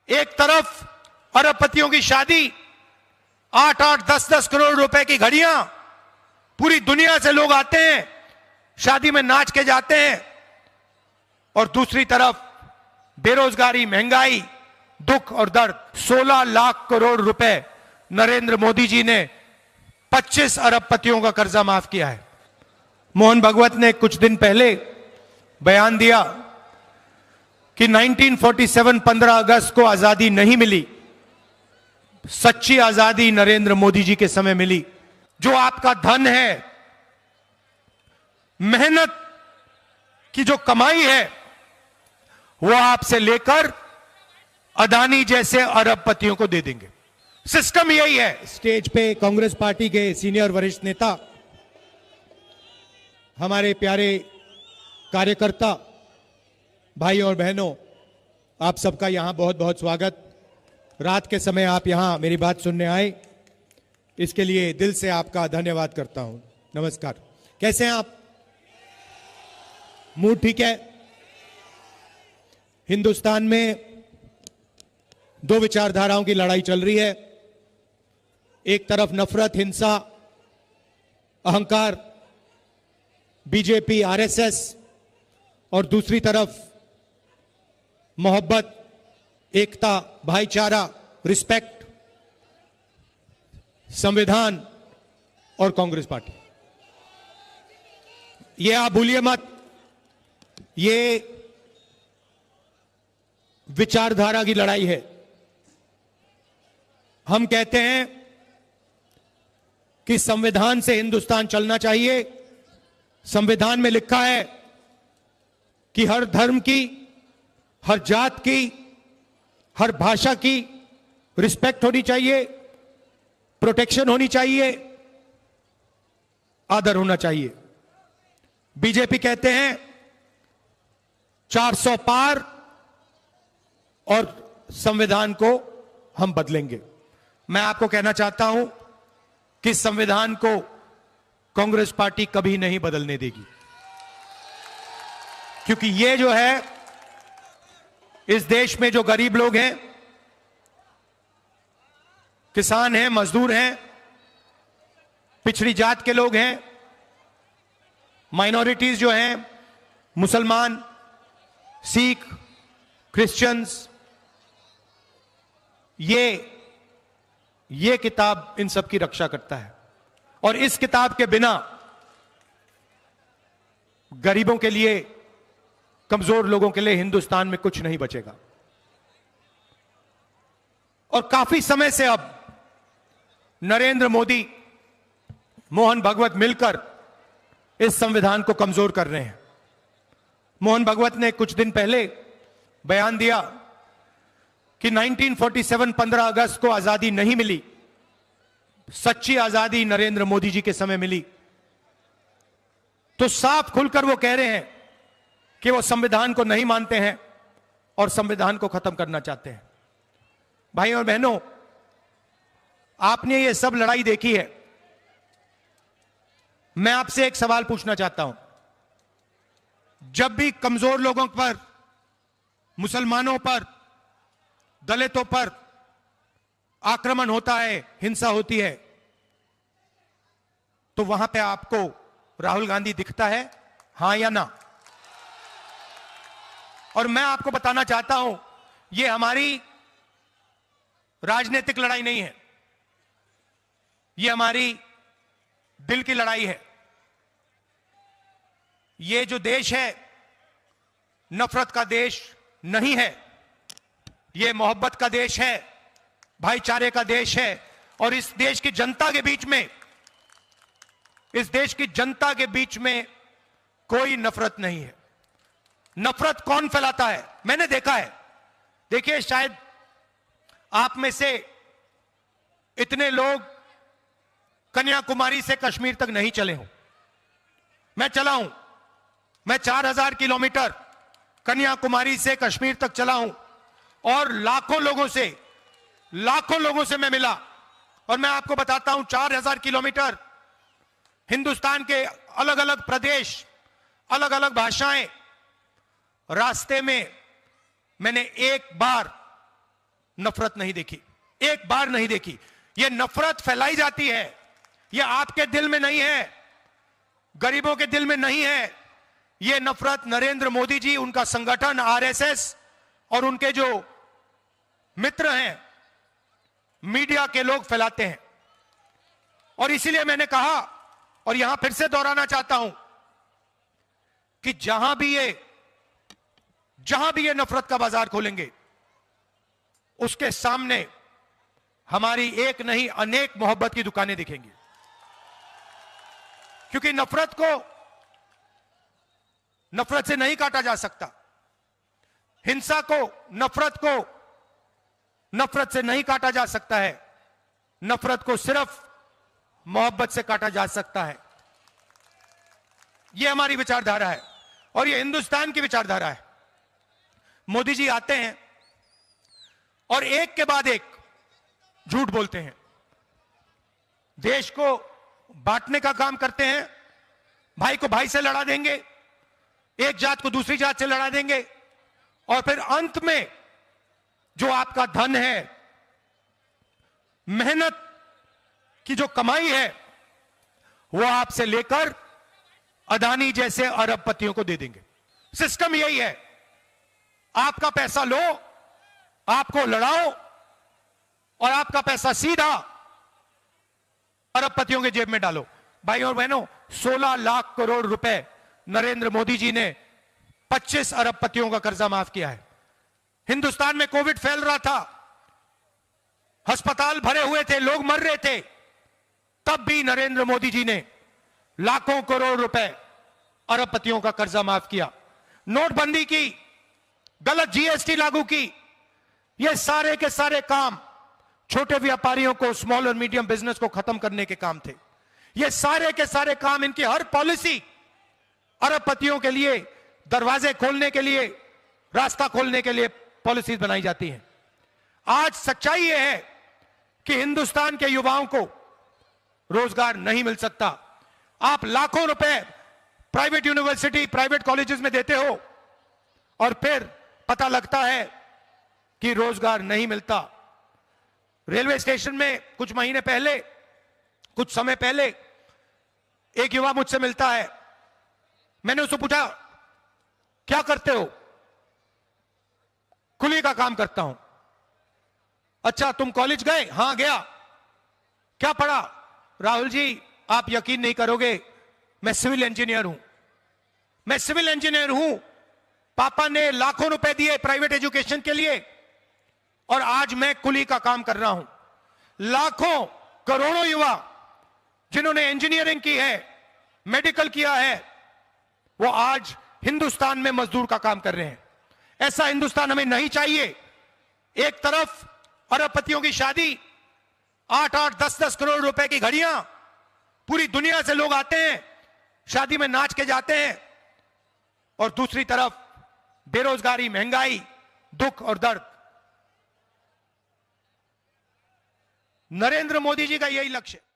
एक तरफ अरबपतियों की शादी, 8-8, 10-10 करोड़ रुपए की घड़ियां, पूरी दुनिया से लोग आते हैं, शादी में नाच के जाते हैं, और दूसरी तरफ बेरोजगारी, महंगाई, दुख और दर्द। 16 लाख करोड़ रुपए नरेंद्र मोदी जी ने 25 अरबपतियों का कर्जा माफ किया है। मोहन भागवत ने कुछ दिन पहले बयान दिया कि 1947 15 अगस्त को आजादी नहीं मिली, सच्ची आजादी नरेंद्र मोदी जी के समय मिली। जो आपका धन है, मेहनत की जो कमाई है, वो आपसे लेकर अदानी जैसे अरबपतियों को दे देंगे। सिस्टम यही है। स्टेज पे कांग्रेस पार्टी के सीनियर वरिष्ठ नेता, हमारे प्यारे कार्यकर्ता भाई और बहनों, आप सबका यहां बहुत बहुत स्वागत। रात के समय आप यहां मेरी बात सुनने आए, इसके लिए दिल से आपका धन्यवाद करता हूं। नमस्कार। कैसे हैं आप? मूड ठीक है? हिंदुस्तान में दो विचारधाराओं की लड़ाई चल रही है। एक तरफ नफरत, हिंसा, अहंकार, बीजेपी, आरएसएस, और दूसरी तरफ मोहब्बत, एकता, भाईचारा, रिस्पेक्ट, संविधान और कांग्रेस पार्टी। ये आप भूलिए मत, ये विचारधारा की लड़ाई है। हम कहते हैं कि संविधान से हिंदुस्तान चलना चाहिए। संविधान में लिखा है कि हर धर्म की, हर जात की, हर भाषा की रिस्पेक्ट होनी चाहिए, प्रोटेक्शन होनी चाहिए, आदर होना चाहिए। बीजेपी कहते हैं 400 पार और संविधान को हम बदलेंगे। मैं आपको कहना चाहता हूं कि संविधान को कांग्रेस पार्टी कभी नहीं बदलने देगी, क्योंकि ये जो है, इस देश में जो गरीब लोग हैं, किसान हैं, मजदूर हैं, पिछड़ी जात के लोग हैं, माइनॉरिटीज जो हैं, मुसलमान, सिख, क्रिश्चियंस, ये किताब इन सब की रक्षा करता है। और इस किताब के बिना गरीबों के लिए, कमजोर लोगों के लिए हिंदुस्तान में कुछ नहीं बचेगा। और काफी समय से अब नरेंद्र मोदी, मोहन भागवत मिलकर इस संविधान को कमजोर कर रहे हैं। मोहन भागवत ने कुछ दिन पहले बयान दिया कि 1947 15 अगस्त को आजादी नहीं मिली, सच्ची आजादी नरेंद्र मोदी जी के समय मिली। तो साफ खुलकर वो कह रहे हैं कि वो संविधान को नहीं मानते हैं और संविधान को खत्म करना चाहते हैं। भाई और बहनों, आपने ये सब लड़ाई देखी है। मैं आपसे एक सवाल पूछना चाहता हूं। जब भी कमजोर लोगों पर, मुसलमानों पर, दलितों पर आक्रमण होता है, हिंसा होती है, तो वहां पे आपको राहुल गांधी दिखता है, हां या ना? और मैं आपको बताना चाहता हूं, यह हमारी राजनीतिक लड़ाई नहीं है, यह हमारी दिल की लड़ाई है। यह जो देश है, नफरत का देश नहीं है, यह मोहब्बत का देश है, भाईचारे का देश है। और इस देश की जनता के बीच में, इस देश की जनता के बीच में कोई नफरत नहीं है। नफरत कौन फैलाता है? मैंने देखा है। देखिए, शायद आप में से इतने लोग कन्याकुमारी से कश्मीर तक नहीं चले हों। मैं चला हूं। मैं 4000 किलोमीटर कन्याकुमारी से कश्मीर तक चला हूं और लाखों लोगों से मैं मिला। और मैं आपको बताता हूं, 4000 किलोमीटर हिंदुस्तान के अलग अलग प्रदेश, अलग अलग भाषाएं, रास्ते में मैंने एक बार नफरत नहीं देखी, एक बार नहीं देखी। यह नफरत फैलाई जाती है, यह आपके दिल में नहीं है, गरीबों के दिल में नहीं है। यह नफरत नरेंद्र मोदी जी, उनका संगठन आरएसएस और उनके जो मित्र हैं मीडिया के लोग फैलाते हैं। और इसीलिए मैंने कहा और यहां फिर से दोहराना चाहता हूं कि जहां भी ये नफरत का बाजार खोलेंगे, उसके सामने हमारी एक नहीं अनेक मोहब्बत की दुकानें दिखेंगी। क्योंकि नफरत से नहीं काटा जा सकता, हिंसा को, नफरत से नहीं काटा जा सकता है। नफरत को सिर्फ मोहब्बत से काटा जा सकता है। यह हमारी विचारधारा है और यह हिंदुस्तान की विचारधारा है। मोदी जी आते हैं और एक के बाद एक झूठ बोलते हैं, देश को बांटने का काम करते हैं, भाई को भाई से लड़ा देंगे, एक जात को दूसरी जात से लड़ा देंगे, और फिर अंत में जो आपका धन है, मेहनत की जो कमाई है, वो आपसे लेकर अदानी जैसे अरबपतियों को दे देंगे। सिस्टम यही है, आपका पैसा लो, आपको लड़ाओ और आपका पैसा सीधा अरबपतियों के जेब में डालो। भाई और बहनों, 16 लाख करोड़ रुपए नरेंद्र मोदी जी ने 25 अरबपतियों का कर्जा माफ किया है। हिंदुस्तान में कोविड फैल रहा था, अस्पताल भरे हुए थे, लोग मर रहे थे, तब भी नरेंद्र मोदी जी ने लाखों करोड़ रुपए अरबपतियों का कर्जा माफ किया। नोटबंदी की, गलत जीएसटी लागू की, ये सारे के सारे काम छोटे व्यापारियों को, स्मॉल और मीडियम बिजनेस को खत्म करने के काम थे। ये सारे के सारे काम, इनकी हर पॉलिसी अरबपतियों के लिए दरवाजे खोलने के लिए, रास्ता खोलने के लिए पॉलिसीज बनाई जाती हैं। आज सच्चाई यह है कि हिंदुस्तान के युवाओं को रोजगार नहीं मिल सकता। आप लाखों रुपए प्राइवेट यूनिवर्सिटी, प्राइवेट कॉलेजेस में देते हो और फिर पता लगता है कि रोजगार नहीं मिलता। रेलवे स्टेशन में कुछ महीने पहले, कुछ समय पहले एक युवा मुझसे मिलता है। मैंने उससे पूछा, क्या करते हो? कुली का काम करता हूं। अच्छा, तुम कॉलेज गए? हां गया। क्या पढ़ा? राहुल जी, आप यकीन नहीं करोगे, मैं सिविल इंजीनियर हूं। मैं सिविल इंजीनियर हूं, पापा ने लाखों रुपए दिए प्राइवेट एजुकेशन के लिए और आज मैं कुली का काम कर रहा हूं। लाखों करोड़ों युवा जिन्होंने इंजीनियरिंग की है, मेडिकल किया है, वो आज हिंदुस्तान में मजदूर का काम कर रहे हैं। ऐसा हिंदुस्तान हमें नहीं चाहिए। एक तरफ अरबपतियों की शादी, 8-8, 10-10 करोड़ रुपए की घड़ियां, पूरी दुनिया से लोग आते हैं, शादी में नाच के जाते हैं, और दूसरी तरफ बेरोजगारी, महंगाई, दुख और दर्द। नरेंद्र मोदी जी का यही लक्ष्य है।